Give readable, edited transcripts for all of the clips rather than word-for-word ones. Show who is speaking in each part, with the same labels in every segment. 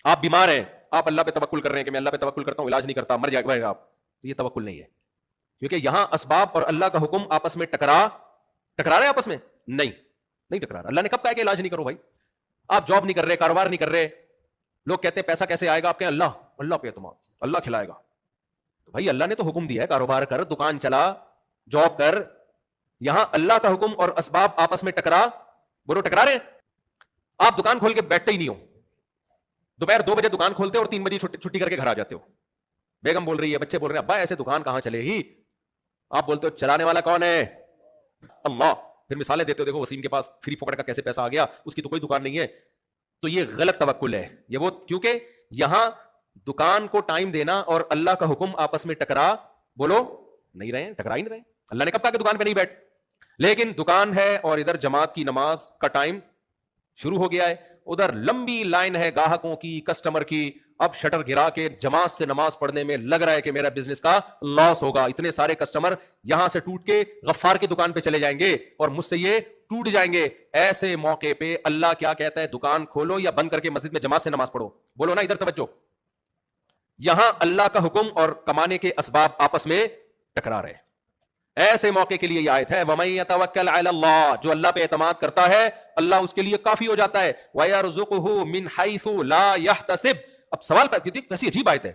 Speaker 1: آپ بیمار ہیں، آپ اللہ پہ توکل کر رہے ہیں کہ میں اللہ پہ توکل کرتا ہوں، علاج نہیں کرتا، مر جائے گا آپ، یہ توکل نہیں ہے، کیونکہ یہاں اسباب اور اللہ کا حکم آپس میں ٹکرا رہے آپس میں نہیں ٹکرا رہا۔ اللہ نے کب کہا کہ علاج نہیں کرو بھائی؟ آپ جاب نہیں کر رہے، کاروبار نہیں کر رہے، لوگ کہتے ہیں پیسہ کیسے آئے گا، آپ کہیں اللہ پہ اعتماد، اللہ کھلائے گا، تو بھائی اللہ نے تو حکم دیا ہے، کاروبار کر، دکان چلا، جاب کر، یہاں اللہ کا حکم اور اسباب آپس میں بولو ٹکرا رہے ہیں؟ آپ دکان کھول کے بیٹھتے ہی نہیں ہو، دوپہر 2 بجے دکان کھولتے اور 3 بجے چھٹی کر کے گھر آ جاتے ہو، بیگم بول رہی ہے، بچے بول رہے ہیں، ابا ایسے دکان کہاں چلے گی؟ آپ بولتے ہو چلانے والا کون ہے؟ اللہ۔ پھر مثالیں دیتے ہو، دیکھو وسیم کے پاس فری فوکٹ کا کیسے پیسہ آ گیا، اس کی تو کوئی دکان نہیں ہے، تو یہ غلط توکل ہے، یہ وہ، کیونکہ یہاں دکان کو ٹائم دینا اور اللہ کا حکم آپس میں بولو نہیں رہے، ٹکرا ہی نہیں رہے۔ اللہ نے کب کہا کہ دکان پہ نہیں بیٹھ، لیکن دکان ہے اور ادھر جماعت کی نماز کا ٹائم شروع ہو گیا ہے، ادھر لمبی لائن ہے گاہکوں کی، کسٹمر کی، اب شٹر گرا کے جماعت سے نماز پڑھنے میں لگ رہا ہے کہ میرا بزنس کا لاس ہوگا، اتنے سارے کسٹمر یہاں سے ٹوٹ کے غفار کی دکان پہ چلے جائیں گے اور مجھ سے یہ ٹوٹ جائیں گے۔ ایسے موقع پہ اللہ کیا کہتا ہے؟ دکان کھولو یا بند کر کے مسجد میں جماعت سے نماز پڑھو۔ بولو نا ادھر توجہ، یہاں اللہ کا حکم اور کمانے کے اسباب آپس میں ٹکرا رہے ہیں۔ ایسے موقع کے لیے یہ آیت ہے، وَمَن يَتَوَكَّلْ عَلَى اللَّهِ، جو اللہ پہ اعتماد کرتا ہے اللہ اس کے لیے کافی ہو جاتا ہے، وَيَرْزُقُهُ مِنْ حَيْثُ لَا يَحْتَسِبْ۔ اب سوال پیدا، کیسی عجیب آیت ہے،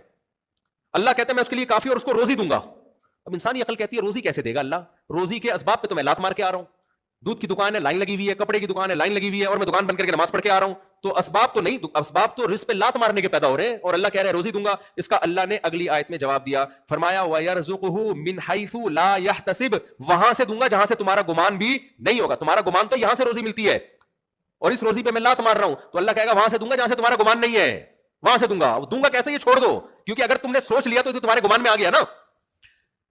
Speaker 1: اللہ کہتا ہے میں اس کے لیے کافی اور اس کو روزی دوں گا۔ اب انسانی عقل کہتی ہے روزی کیسے دے گا اللہ؟ روزی کے اسباب پہ تو میں لات مار کے آ رہا ہوں، دودھ کی دکان ہے، لائن لگی ہوئی ہے، کپڑے کی دکان ہے، لائن لگی ہوئی ہے، اور میں دکان بند کر کے نماز پڑھ کے آ رہا ہوں، تو اسباب تو نہیں، اسباب تو رزق پہ لات مارنے کے پیدا ہو رہے ہیں، اور اللہ کہہ رہا ہے روزی دوں گا۔ اس کا اللہ نے اگلی آیت میں جواب دیا، فرمایا وَيَرْزُقُهُ مِنْ حَيْثُ لَا يَحْتَسِبْ، وہاں سے دوں گا جہاں سے تمہارا گمان بھی نہیں ہوگا۔ تمہارا گمان تو یہاں سے روزی ملتی ہے اور اس روزی پہ میں لات مار رہا ہوں، تو اللہ کہے گا وہاں سے دوں گا جہاں سے تمہارا گمان نہیں ہے، وہاں سے دوں گا۔ دوں گا کیسے؟ یہ چھوڑ دو، کیونکہ اگر تم نے سوچ لیا تو تمہارے گمان میں آ گیا نا،